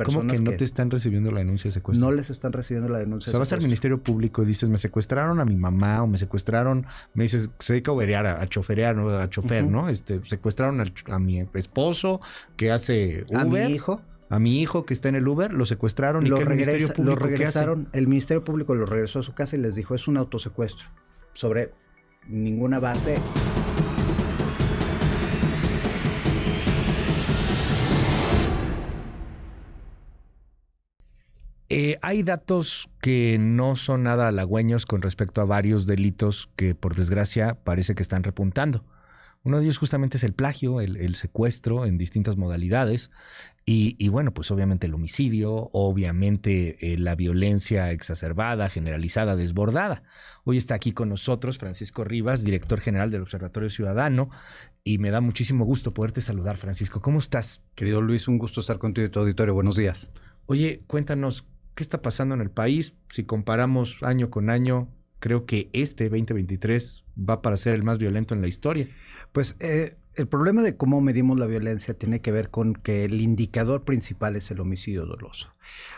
¿Cómo que no te están recibiendo la denuncia de secuestro? No les están recibiendo la denuncia de secuestro. O sea, vas al Ministerio Público y dices, me secuestraron a mi mamá, o me secuestraron, me dices, se dedica a uberear, a choferear, ¿no? A chofer, ¿no? Secuestraron a mi esposo que hace Uber. A mi hijo. A mi hijo que está en el Uber, lo secuestraron y que el Ministerio Público, ¿qué hace? El Ministerio Público lo regresó a su casa y les dijo, es un autosecuestro. Sobre ninguna base. Hay datos que no son nada halagüeños con respecto a varios delitos que, por desgracia, parece que están repuntando. Uno de ellos justamente es el plagio, el secuestro en distintas modalidades y bueno, pues obviamente el homicidio, obviamente la violencia exacerbada, generalizada, desbordada. Hoy está aquí con nosotros Francisco Rivas, director general del Observatorio Ciudadano, y me da muchísimo gusto poderte saludar, Francisco. ¿Cómo estás? Querido Luis, un gusto estar contigo y tu auditorio. Buenos días. Oye, cuéntanos, ¿qué está pasando en el país? Si comparamos año con año, creo que este 2023 va para ser el más violento en la historia. Pues el problema de cómo medimos la violencia tiene que ver con que el indicador principal es el homicidio doloso.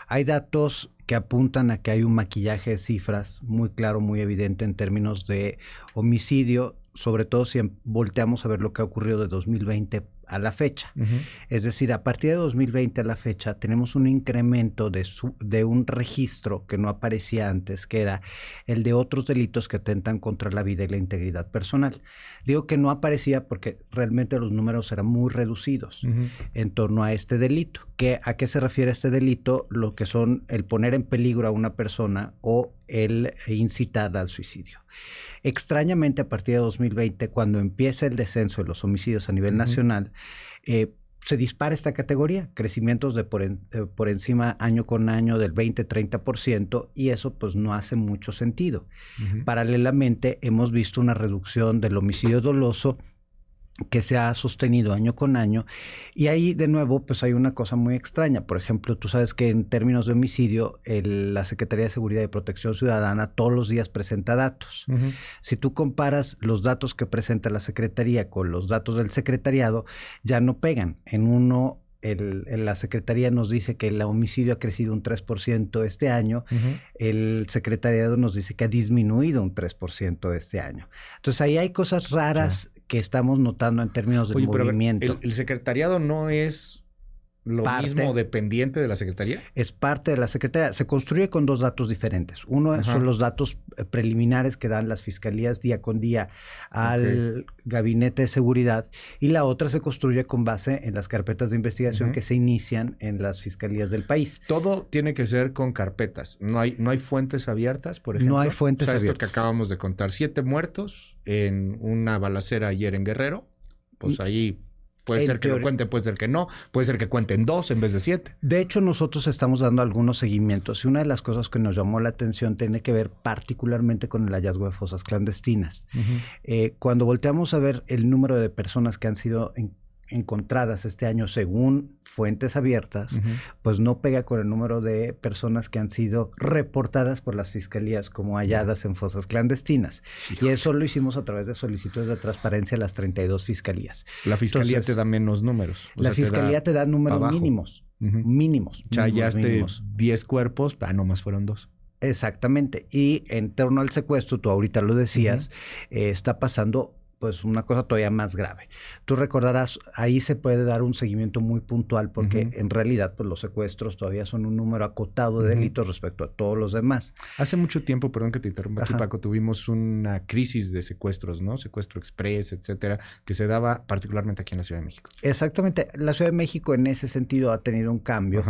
Hay datos que apuntan a que hay un maquillaje de cifras muy claro, muy evidente en términos de homicidio, sobre todo si volteamos a ver lo que ha ocurrido de 2020 a la fecha. Es decir, a partir de 2020 a la fecha tenemos un incremento de un registro que no aparecía antes, que era el de otros delitos que atentan contra la vida y la integridad personal. Digo que no aparecía porque realmente los números eran muy reducidos en torno a este delito. ¿A qué se refiere este delito? Lo que son el poner en peligro a una persona o el incitar al suicidio. Extrañamente, a partir de 2020, cuando empieza el descenso de los homicidios a nivel nacional, se dispara esta categoría, crecimientos de por encima año con año del 20-30%, y eso pues no hace mucho sentido. Paralelamente, hemos visto una reducción del homicidio doloso que se ha sostenido año con año, y ahí de nuevo pues hay una cosa muy extraña. Por ejemplo, tú sabes que en términos de homicidio la Secretaría de Seguridad y Protección Ciudadana todos los días presenta datos. Si tú comparas los datos que presenta la Secretaría con los datos del secretariado, ya no pegan. En uno la Secretaría nos dice que el homicidio ha crecido un 3% este año, el secretariado nos dice que ha disminuido un 3% este año. Entonces ahí hay cosas raras que estamos notando en términos de movimiento. Pero ¿el secretariado no es lo mismo dependiente de la Secretaría? Es parte de la Secretaría. Se construye con dos datos diferentes. Uno son los datos preliminares que dan las fiscalías día con día al Gabinete de Seguridad, y la otra se construye con base en las carpetas de investigación que se inician en las fiscalías del país. Todo tiene que ser con carpetas. No hay fuentes abiertas, por ejemplo. No hay fuentes abiertas. Esto que acabamos de contar, 7 muertos en una balacera ayer en Guerrero, pues ahí puede ser que lo cuenten, puede ser que no, puede ser que cuenten 2 en vez de 7. De hecho, nosotros estamos dando algunos seguimientos, y una de las cosas que nos llamó la atención tiene que ver particularmente con el hallazgo de fosas clandestinas. Cuando volteamos a ver el número de personas que han sido encontradas este año según fuentes abiertas, pues no pega con el número de personas que han sido reportadas por las fiscalías como halladas en fosas clandestinas. Y eso lo hicimos a través de solicitudes de transparencia a las 32 fiscalías. La fiscalía te da menos números. La fiscalía te da números mínimos. Mínimos. Ya hallaste 10 cuerpos, nomás fueron 2. Exactamente. Y en torno al secuestro, tú ahorita lo decías, está pasando pues una cosa todavía más grave. Tú recordarás, ahí se puede dar un seguimiento muy puntual porque en realidad pues los secuestros todavía son un número acotado de delitos respecto a todos los demás. Hace mucho tiempo, perdón que te interrumpa aquí, Paco, tuvimos una crisis de secuestros, ¿no? Secuestro express, etcétera, que se daba particularmente aquí en la Ciudad de México. Exactamente. La Ciudad de México en ese sentido ha tenido un cambio.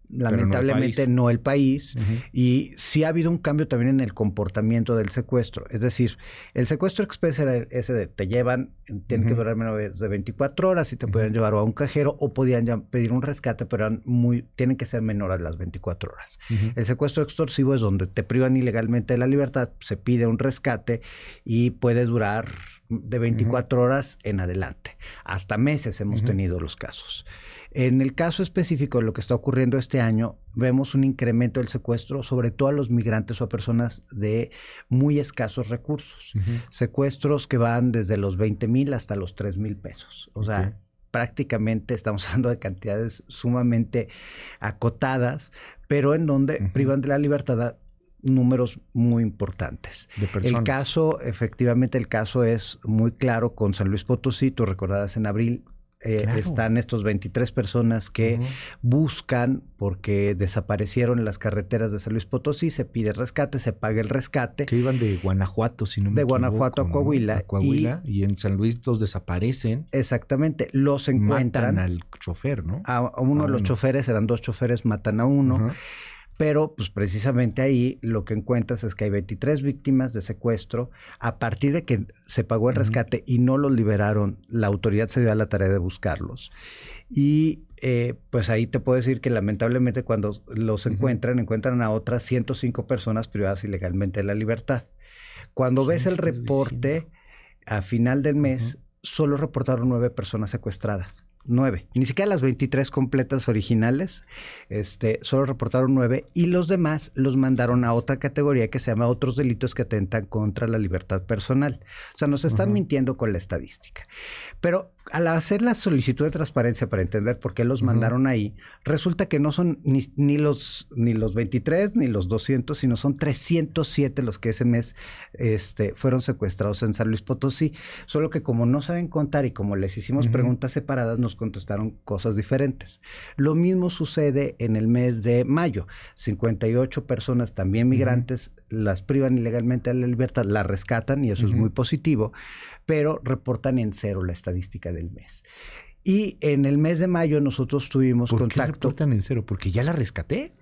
Lamentablemente no el país, y sí ha habido un cambio también en el comportamiento del secuestro. Es decir, el secuestro express era ese de te llevan, tienen que durar menos de 24 horas y te pueden llevar a un cajero o podían ya pedir un rescate, pero tienen que ser menores a las 24 horas. El secuestro extorsivo es donde te privan ilegalmente de la libertad, se pide un rescate y puede durar de 24 horas en adelante. Hasta meses hemos tenido los casos. En el caso específico de lo que está ocurriendo este año, vemos un incremento del secuestro, sobre todo a los migrantes o a personas de muy escasos recursos. Secuestros que van desde los 20,000 hasta los 3,000 pesos. O sea, prácticamente estamos hablando de cantidades sumamente acotadas, pero en donde privan de la libertad a números muy importantes. De personas. El caso, efectivamente, el caso es muy claro con San Luis Potosí. Tú recordarás en abril Claro. están estos 23 personas que buscan porque desaparecieron en las carreteras de San Luis Potosí, se pide rescate, se paga el rescate. Que iban de Guanajuato, si no me equivoco. De Guanajuato a Coahuila. ¿no? A Coahuila. Y en San Luis los desaparecen. Exactamente. Los encuentran. Matan al chofer, ¿no? A uno de los choferes, eran 2 choferes, matan a uno. Pero, pues precisamente ahí lo que encuentras es que hay 23 víctimas de secuestro. A partir de que se pagó el rescate y no los liberaron, la autoridad se dio a la tarea de buscarlos. Y pues ahí te puedo decir que lamentablemente cuando los encuentran a otras 105 personas privadas ilegalmente de la libertad. Cuando ves el reporte, a final del mes, solo reportaron 9 personas secuestradas. 9, ni siquiera las 23 completas originales, solo reportaron 9 y los demás los mandaron a otra categoría que se llama otros delitos que atentan contra la libertad personal. O sea, nos están mintiendo con la estadística. Pero al hacer la solicitud de transparencia para entender por qué los mandaron ahí, resulta que no son ni los 23 ni los 200, sino son 307 los que ese mes fueron secuestrados en San Luis Potosí. Solo que como no saben contar y como les hicimos preguntas separadas, nos contestaron cosas diferentes. Lo mismo sucede en el mes de mayo. 58 personas también migrantes las privan ilegalmente de la libertad, la rescatan y eso es muy positivo, pero reportan en 0 la estadística del mes. Y en el mes de mayo nosotros tuvimos contacto. ¿Por qué reportan en 0? ¿Porque ya la rescaté?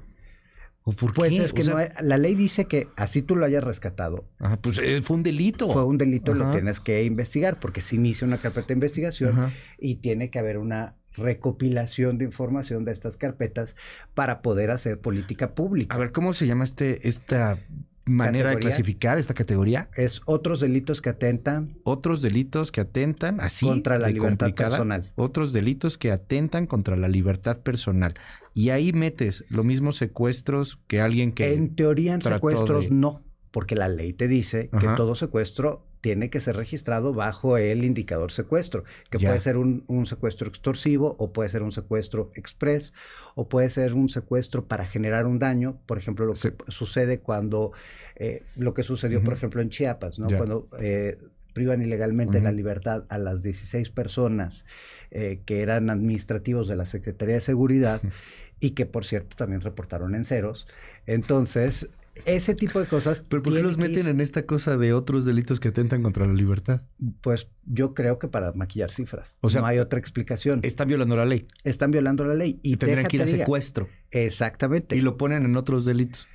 ¿O por pues qué? Es que no hay, la ley dice que así tú lo hayas rescatado. Ajá, pues fue un delito. Fue un delito, lo tienes que investigar porque se inicia una carpeta de investigación y tiene que haber una recopilación de información de estas carpetas para poder hacer política pública. A ver, ¿cómo se llama esta manera de clasificar esta categoría? Es otros delitos que atentan. Otros delitos que atentan así contra la libertad personal. Otros delitos que atentan contra la libertad personal. Y ahí metes los mismos secuestros que alguien que... En teoría en secuestros no, porque la ley te dice que todo secuestro tiene que ser registrado bajo el indicador secuestro, que puede ser un secuestro extorsivo o puede ser un secuestro express o puede ser un secuestro para generar un daño. Por ejemplo, lo que sucede cuando, lo que sucedió, por ejemplo, en Chiapas, ¿no? Cuando privan ilegalmente la libertad a las 16 personas que eran administrativos de la Secretaría de Seguridad y que, por cierto, también reportaron en ceros. Entonces... ese tipo de cosas. ¿Pero por qué los meten en esta cosa de otros delitos que atentan contra la libertad? Pues yo creo que para maquillar cifras. O sea, no hay otra explicación. Están violando la ley. Están violando la ley. Y tendrían que ir a secuestro. Exactamente. Y lo ponen en otros delitos.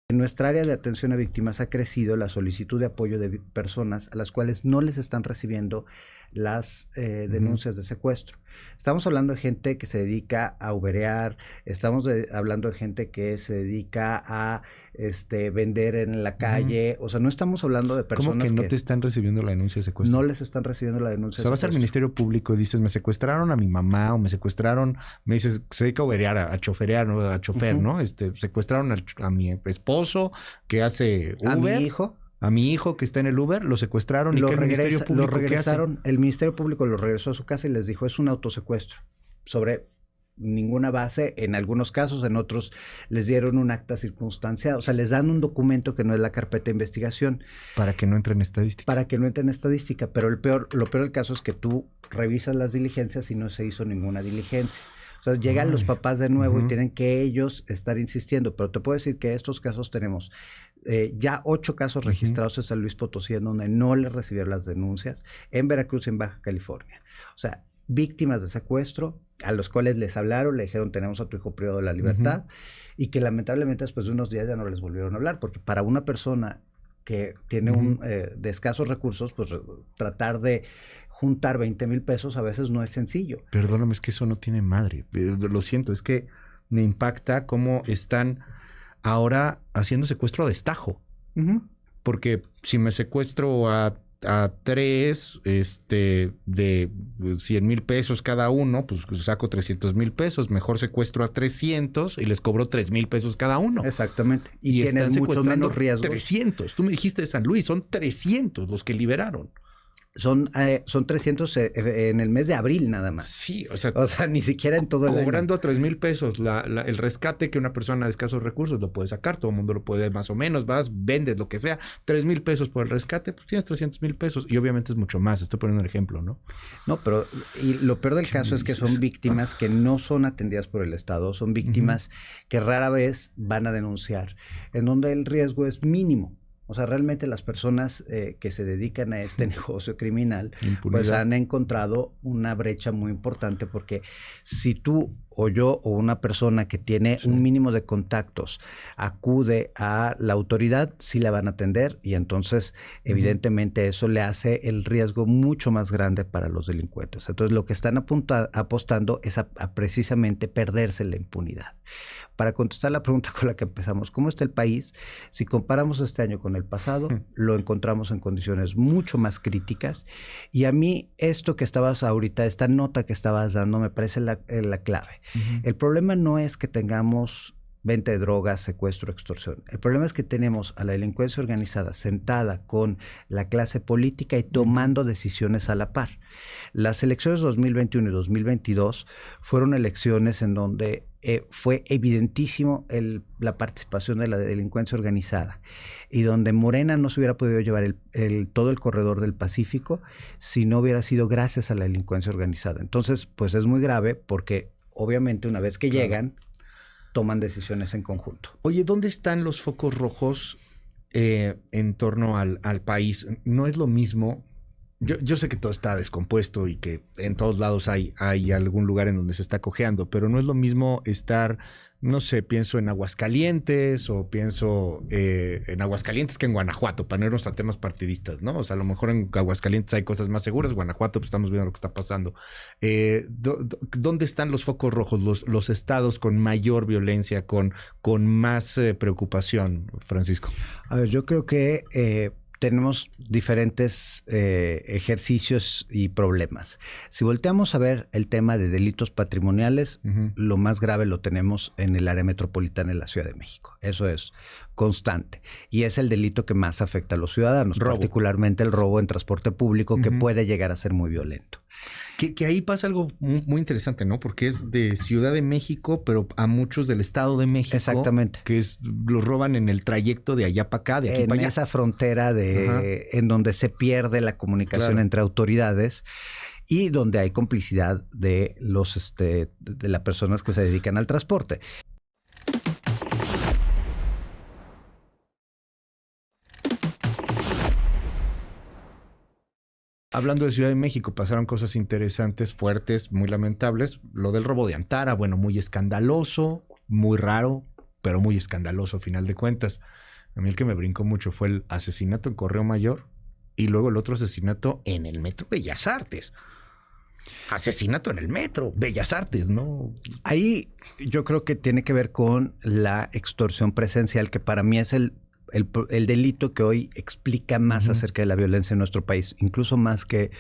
En nuestra área de atención a víctimas ha crecido la solicitud de apoyo de personas a las cuales no les están recibiendo las denuncias de secuestro. Estamos hablando de gente que se dedica a uberear, estamos hablando de gente que se dedica a vender en la calle, o sea, no estamos hablando de personas ¿Cómo que no te están recibiendo la denuncia de secuestro? No les están recibiendo la denuncia de secuestro. O sea, vas al Ministerio Público y dices, me secuestraron a mi mamá o me secuestraron, me dices, se dedica a uberear, a choferear, ¿no? A chofer, ¿no? Secuestraron a mi esposo que hace Uber. A mi hijo. A mi hijo que está en el Uber, lo secuestraron. ¿Y qué el Ministerio Público qué hace? El Ministerio Público lo regresó a su casa y les dijo, es un autosecuestro. Sobre ninguna base, en algunos casos, en otros les dieron un acta circunstanciada. O sea, les dan un documento que no es la carpeta de investigación. Para que no entre en estadística. Para que no entre en estadística. Pero lo peor del caso es que tú revisas las diligencias y no se hizo ninguna diligencia. O sea, llegan los papás de nuevo y tienen que ellos estar insistiendo. Pero te puedo decir que estos casos tenemos ya 8 casos registrados en San Luis Potosí en donde no les recibieron las denuncias, en Veracruz y en Baja California. O sea, víctimas de secuestro a los cuales les hablaron, le dijeron tenemos a tu hijo privado de la libertad y que lamentablemente después de unos días ya no les volvieron a hablar, porque para una persona que tiene de escasos recursos, pues tratar de juntar 20,000 pesos a veces no es sencillo. Perdóname, es que eso no tiene madre. Lo siento, es que me impacta cómo están ahora haciendo secuestro a destajo. Porque si me secuestro a a 3 de 100,000 pesos cada uno, pues saco 300,000 pesos. Mejor secuestro a 300 y les cobro 3,000 pesos cada uno. Exactamente. Y tienes mucho menos riesgo. 300. Tú me dijiste de San Luis, son 300 los que liberaron. Son 300 en el mes de abril nada más. Sí, o sea, ni siquiera en todo el año. Cobrando a 3,000 pesos el rescate que una persona de escasos recursos lo puede sacar, todo el mundo lo puede más o menos, vas, vendes lo que sea, 3,000 pesos por el rescate, pues tienes 300,000 pesos y obviamente es mucho más, estoy poniendo un ejemplo, ¿no? No, pero y lo peor del caso es que son víctimas que no son atendidas por el Estado, son víctimas que rara vez van a denunciar, en donde el riesgo es mínimo. O sea, realmente las personas que se dedican a este negocio criminal, pues han encontrado una brecha muy importante, porque si tú o yo o una persona que tiene un mínimo de contactos acude a la autoridad, sí la van a atender, y entonces evidentemente eso le hace el riesgo mucho más grande para los delincuentes. Entonces lo que están apostando es a precisamente perderse la impunidad. Para contestar la pregunta con la que empezamos, ¿cómo está el país? Si comparamos este año con el pasado, lo encontramos en condiciones mucho más críticas, y a mí esto que estabas ahorita, esta nota que estabas dando, me parece la clave. El problema no es que tengamos venta de drogas, secuestro, extorsión. El problema es que tenemos a la delincuencia organizada sentada con la clase política y tomando decisiones a la par. Las elecciones 2021 y 2022 fueron elecciones en donde fue evidentísimo la participación de la delincuencia organizada, y donde Morena no se hubiera podido llevar todo el corredor del Pacífico si no hubiera sido gracias a la delincuencia organizada. Entonces, pues es muy grave, porque obviamente una vez que llegan, toman decisiones en conjunto. Oye, ¿dónde están los focos rojos en torno al país? No es lo mismo. Yo sé que todo está descompuesto y que en todos lados hay algún lugar en donde se está cojeando, pero no es lo mismo estar, no sé, pienso en Aguascalientes o pienso en Aguascalientes que en Guanajuato, para no irnos a temas partidistas, ¿no? O sea, a lo mejor en Aguascalientes hay cosas más seguras, Guanajuato, pues estamos viendo lo que está pasando. ¿Dónde están los focos rojos, los estados con mayor violencia, con más preocupación, Francisco? A ver, yo creo que tenemos diferentes ejercicios y problemas. Si volteamos a ver el tema de delitos patrimoniales, lo más grave lo tenemos en el área metropolitana de la Ciudad de México. Eso es constante. Y es el delito que más afecta a los ciudadanos, particularmente el robo en transporte público, que puede llegar a ser muy violento. Que ahí pasa algo muy interesante, ¿no? Porque es de Ciudad de México, pero a muchos del Estado de México. Exactamente. Que los roban en el trayecto de allá para acá, de aquí para allá. En esa frontera en donde se pierde la comunicación entre autoridades, y donde hay complicidad de las personas que se dedican al transporte. Hablando de Ciudad de México, pasaron cosas interesantes, fuertes, muy lamentables. Lo del robo de Antara, bueno, muy escandaloso, muy raro, pero muy escandaloso a final de cuentas. A mí el que me brincó mucho fue el asesinato en Correo Mayor y luego el otro asesinato en el Metro Bellas Artes. Asesinato en el Metro Bellas Artes, ¿no? Ahí yo creo que tiene que ver con la extorsión presencial, que para mí es el delito que hoy explica más acerca de la violencia en nuestro país, incluso más que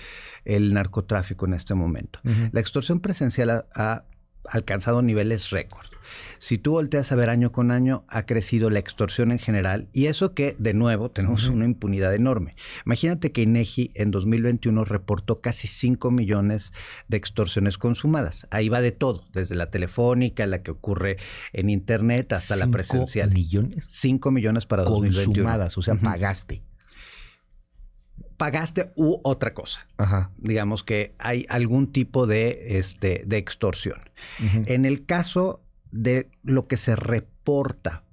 el narcotráfico en este momento. La extorsión presencial ha alcanzado niveles récord. Si tú volteas a ver año con año, ha crecido la extorsión en general, y eso que, de nuevo, tenemos una impunidad enorme. Imagínate que INEGI en 2021 reportó casi 5 millones de extorsiones consumadas. Ahí va de todo, desde la telefónica, la que ocurre en internet, hasta la presencial. ¿5 millones? 5 millones para 2021. Consumadas, o sea, pagaste. Pagaste u otra cosa. Digamos que hay algún tipo de extorsión. En el caso de lo que se reporta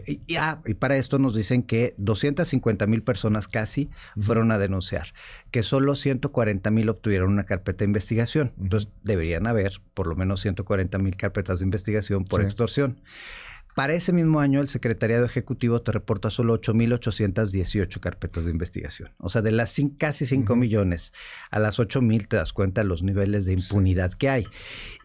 y para esto nos dicen que 250,000 personas casi fueron a denunciar, que solo 140,000 obtuvieron una carpeta de investigación. Entonces deberían haber por lo menos 140,000 carpetas de investigación por extorsión. Para ese mismo año, el Secretariado Ejecutivo te reporta solo 8,818 carpetas de investigación. O sea, de las casi 5 millones a las 8,000 te das cuenta de los niveles de impunidad que hay.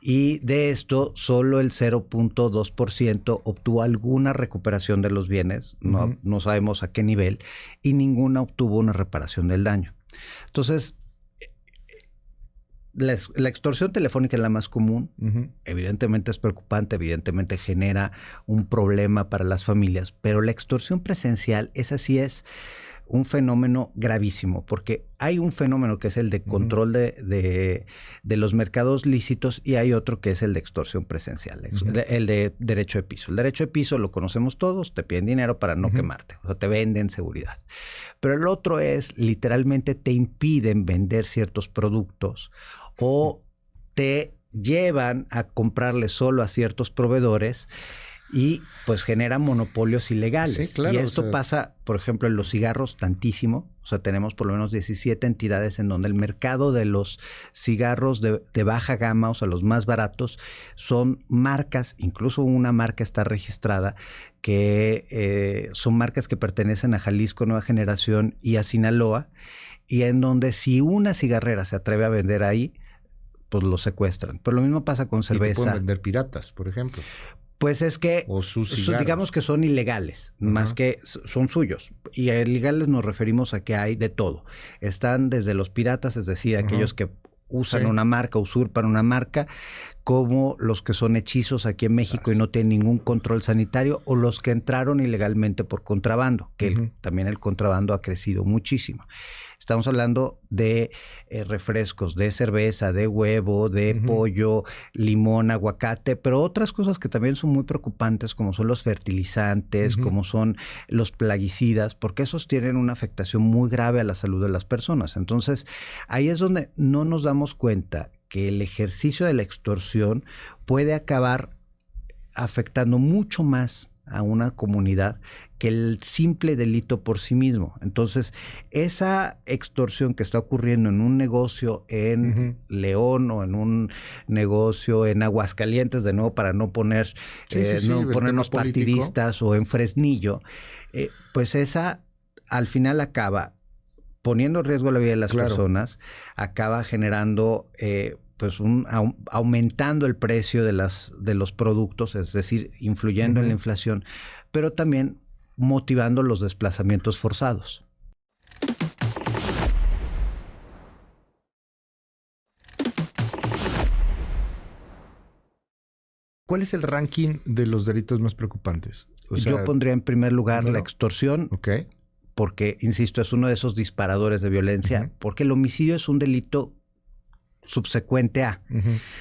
Y de esto, solo el 0.2% obtuvo alguna recuperación de los bienes, no sabemos a qué nivel, y ninguna obtuvo una reparación del daño. Entonces, la extorsión telefónica es la más común. Evidentemente es preocupante, evidentemente genera un problema para las familias, pero la extorsión presencial, esa sí es un fenómeno gravísimo, porque hay un fenómeno que es el de control de los mercados lícitos y hay otro que es el de extorsión presencial, el de derecho de piso. El derecho de piso lo conocemos todos, te piden dinero para no quemarte, o sea, te venden seguridad. Pero el otro es, literalmente te impiden vender ciertos productos o te llevan a comprarle solo a ciertos proveedores y pues genera monopolios ilegales. Sí, claro, y esto pasa, por ejemplo, en los cigarros tantísimo. O sea, tenemos por lo menos 17 entidades en donde el mercado de los cigarros de baja gama, o sea, los más baratos, son marcas, incluso una marca está registrada, que son marcas que pertenecen a Jalisco Nueva Generación y a Sinaloa, y en donde si una cigarrera se atreve a vender ahí, pues lo secuestran. Pero lo mismo pasa con cerveza. Y te pueden vender piratas, por ejemplo. Pues es que, digamos que son ilegales, más que son suyos. Y a ilegales nos referimos a que hay de todo. Están desde los piratas, es decir, aquellos que usan una marca, usurpan una marca, como los que son hechizos aquí en México y no tienen ningún control sanitario, o los que entraron ilegalmente por contrabando, que también el contrabando ha crecido muchísimo. Estamos hablando de refrescos, de cerveza, de huevo, de pollo, limón, aguacate, pero otras cosas que también son muy preocupantes, como son los fertilizantes, como son los plaguicidas, porque esos tienen una afectación muy grave a la salud de las personas. Entonces, ahí es donde no nos damos cuenta que el ejercicio de la extorsión puede acabar afectando mucho más a una comunidad que el simple delito por sí mismo. Entonces, esa extorsión que está ocurriendo en un negocio en León o en un negocio en Aguascalientes, de nuevo para no poner ponernos partidistas, o en Fresnillo, pues esa al final acaba poniendo en riesgo la vida de las personas, acaba generando pues aumentando el precio de los productos, es decir, influyendo en la inflación, pero también motivando los desplazamientos forzados. ¿Cuál es el ranking de los delitos más preocupantes? Yo pondría en primer lugar la extorsión, porque, insisto, es uno de esos disparadores de violencia, porque el homicidio es un delito subsecuente a.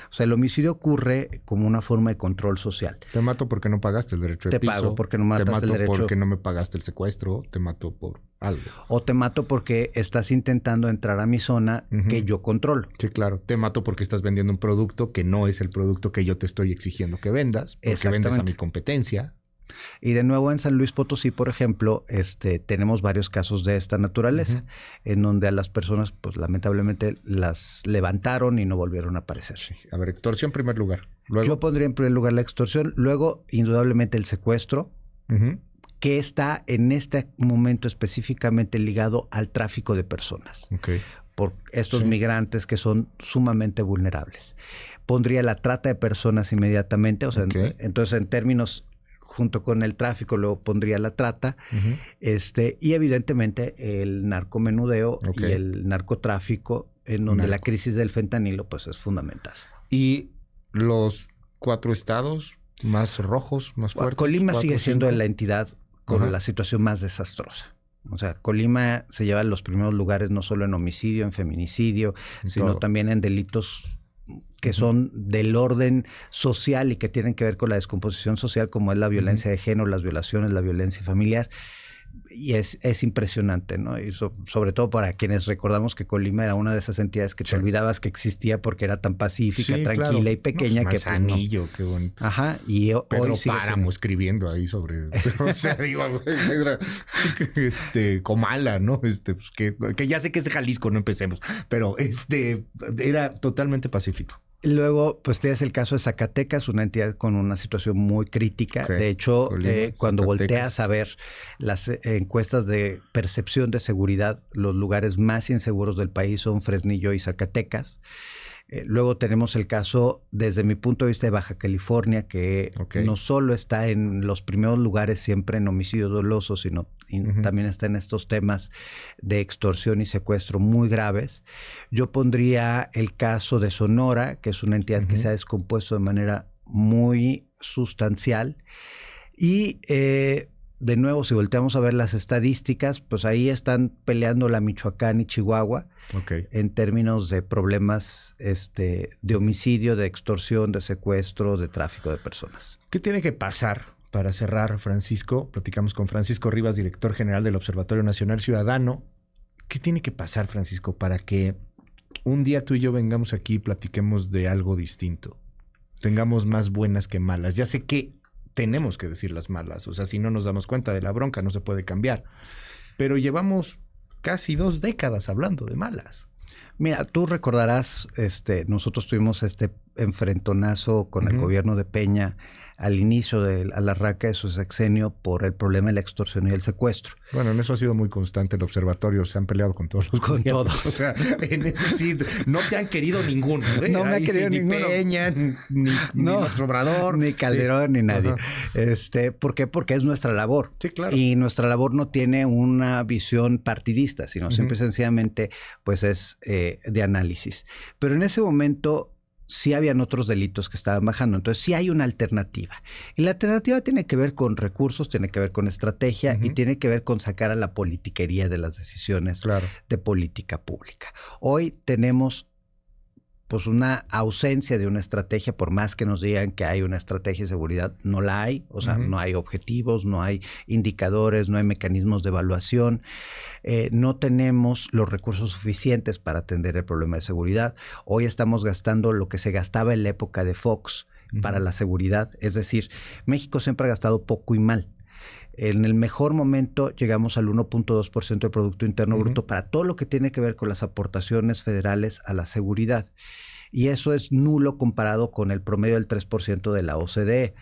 O sea, el homicidio ocurre como una forma de control social. Te mato porque no pagaste el derecho de piso. Te pago porque no matas el derecho. Te mato porque no me pagaste el secuestro. Te mato por algo. O te mato porque estás intentando entrar a mi zona que yo controlo. Sí, claro. Te mato porque estás vendiendo un producto que no es el producto que yo te estoy exigiendo que vendas. Porque vendes a mi competencia. Y de nuevo en San Luis Potosí, por ejemplo, tenemos varios casos de esta naturaleza, en donde a las personas, pues lamentablemente, las levantaron y no volvieron a aparecer. Sí. A ver, extorsión en primer lugar. Luego, yo pondría en primer lugar la extorsión, luego indudablemente el secuestro, que está en este momento específicamente ligado al tráfico de personas. Por estos migrantes que son sumamente vulnerables. Pondría la trata de personas inmediatamente, o sea, entonces en términos junto con el tráfico, luego pondría la trata, y evidentemente el narcomenudeo y el narcotráfico, en donde la crisis del fentanilo pues es fundamental. ¿Y los 4 estados más rojos, más fuertes? Colima sigue siendo la entidad con la situación más desastrosa. O sea, Colima se lleva los primeros lugares no solo en homicidio, en feminicidio, sino también en delitos que son del orden social y que tienen que ver con la descomposición social, como es la violencia de género, las violaciones, la violencia familiar. Y es impresionante, ¿no? Y sobre todo para quienes recordamos que Colima era una de esas entidades que te olvidabas que existía porque era tan pacífica, tranquila y pequeña. No, pues Manzanillo, qué bonito. Ajá. Y Pedro hoy Páramo escribiendo ahí sobre... o sea, digo, Comala, ¿no? Pues que ya sé que es de Jalisco, no empecemos. Pero era totalmente pacífico. Luego, pues tienes el caso de Zacatecas, una entidad con una situación muy crítica. Ok. De hecho, Colima, cuando Zacatecas. volteas a ver las encuestas de percepción de seguridad, los lugares más inseguros del país son Fresnillo y Zacatecas. Luego tenemos el caso, desde mi punto de vista, de Baja California, que Ok. no solo está en los primeros lugares siempre en homicidio doloso, sino también está en estos temas de extorsión y secuestro muy graves. Yo pondría el caso de Sonora, que es una entidad que se ha descompuesto de manera muy sustancial. Y de nuevo, si volteamos a ver las estadísticas, pues ahí están peleando la Michoacán y Chihuahua. Ok. En términos de problemas de homicidio, de extorsión, de secuestro, de tráfico de personas. ¿Qué tiene que pasar para cerrar, Francisco? Platicamos con Francisco Rivas, director general del Observatorio Nacional Ciudadano. ¿Qué tiene que pasar, Francisco, para que un día tú y yo vengamos aquí y platiquemos de algo distinto? Tengamos más buenas que malas. Ya sé que tenemos que decir las malas. O sea, si no nos damos cuenta de la bronca, no se puede cambiar. Pero llevamos casi 2 décadas hablando de malas. Mira, tú recordarás, nosotros tuvimos este enfrentonazo con el gobierno de Peña al inicio al arranque de su sexenio por el problema de la extorsión y el secuestro. Bueno, en eso ha sido muy constante el observatorio. Se han peleado con todos los gobiernos. Todos. O sea, en eso sí, no te han querido ninguno. No me ha Ahí querido sí, ninguno. Ni Peña, ni López Obrador. Ni Calderón, ni nadie. Ajá. ¿Por qué? Porque es nuestra labor. Sí, claro. Y nuestra labor no tiene una visión partidista, sino simple y sencillamente pues es de análisis. Pero en ese momento sí habían otros delitos que estaban bajando. Entonces sí hay una alternativa. Y la alternativa tiene que ver con recursos, tiene que ver con estrategia y tiene que ver con sacar a la politiquería de las decisiones de política pública. Hoy tenemos pues una ausencia de una estrategia, por más que nos digan que hay una estrategia de seguridad, no la hay. O sea, no hay objetivos, no hay indicadores, no hay mecanismos de evaluación. No tenemos los recursos suficientes para atender el problema de seguridad. Hoy estamos gastando lo que se gastaba en la época de Fox para la seguridad. Es decir, México siempre ha gastado poco y mal. En el mejor momento llegamos al 1.2% del Producto Interno Bruto para todo lo que tiene que ver con las aportaciones federales a la seguridad. Y eso es nulo comparado con el promedio del 3% de la OCDE.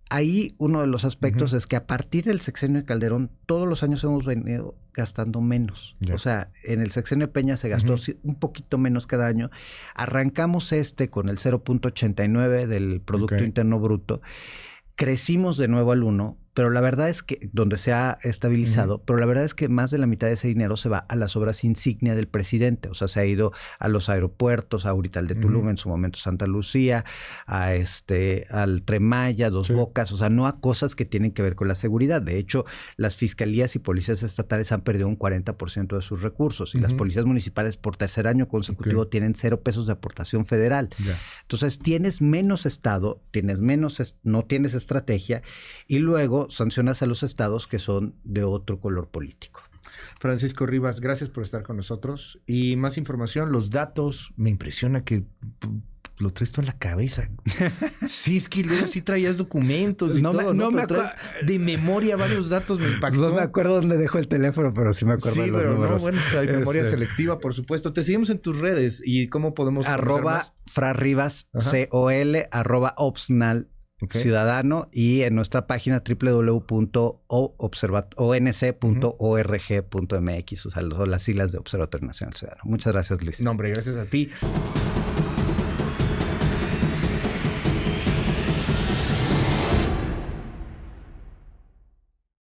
Ahí uno de los aspectos es que a partir del sexenio de Calderón, todos los años hemos venido gastando menos. O sea, en el sexenio de Peña se gastó un poquito menos cada año. Arrancamos con el 0.89 del Producto Interno Bruto. Crecimos de nuevo al 1, pero la verdad es que, donde se ha estabilizado, pero la verdad es que más de la mitad de ese dinero se va a las obras insignia del presidente. O sea, se ha ido a los aeropuertos, ahorita al de Tulum, en su momento Santa Lucía, al Tren Maya, Dos Bocas, o sea, no a cosas que tienen que ver con la seguridad. De hecho, las fiscalías y policías estatales han perdido un 40% de sus recursos y las policías municipales por tercer año consecutivo tienen 0 pesos de aportación federal. Entonces, tienes menos Estado, no tienes estrategia y luego sancionas a los estados que son de otro color político. Francisco Rivas, gracias por estar con nosotros. Y más información, los datos, me impresiona que lo traes tú en la cabeza. Sí, es que luego sí traías documentos y todo, ¿no? Me traes de memoria varios datos, me impactó. No me acuerdo dónde dejo el teléfono, pero sí me acuerdo de los números. No, bueno, hay memoria selectiva, por supuesto. Te seguimos en tus redes y cómo podemos @frarribas, COL, @opsnal ciudadano y en nuestra página www.onc.org.mx, o sea, las siglas de Observatorio Nacional Ciudadano. Muchas gracias, Luis. No, hombre, gracias a ti.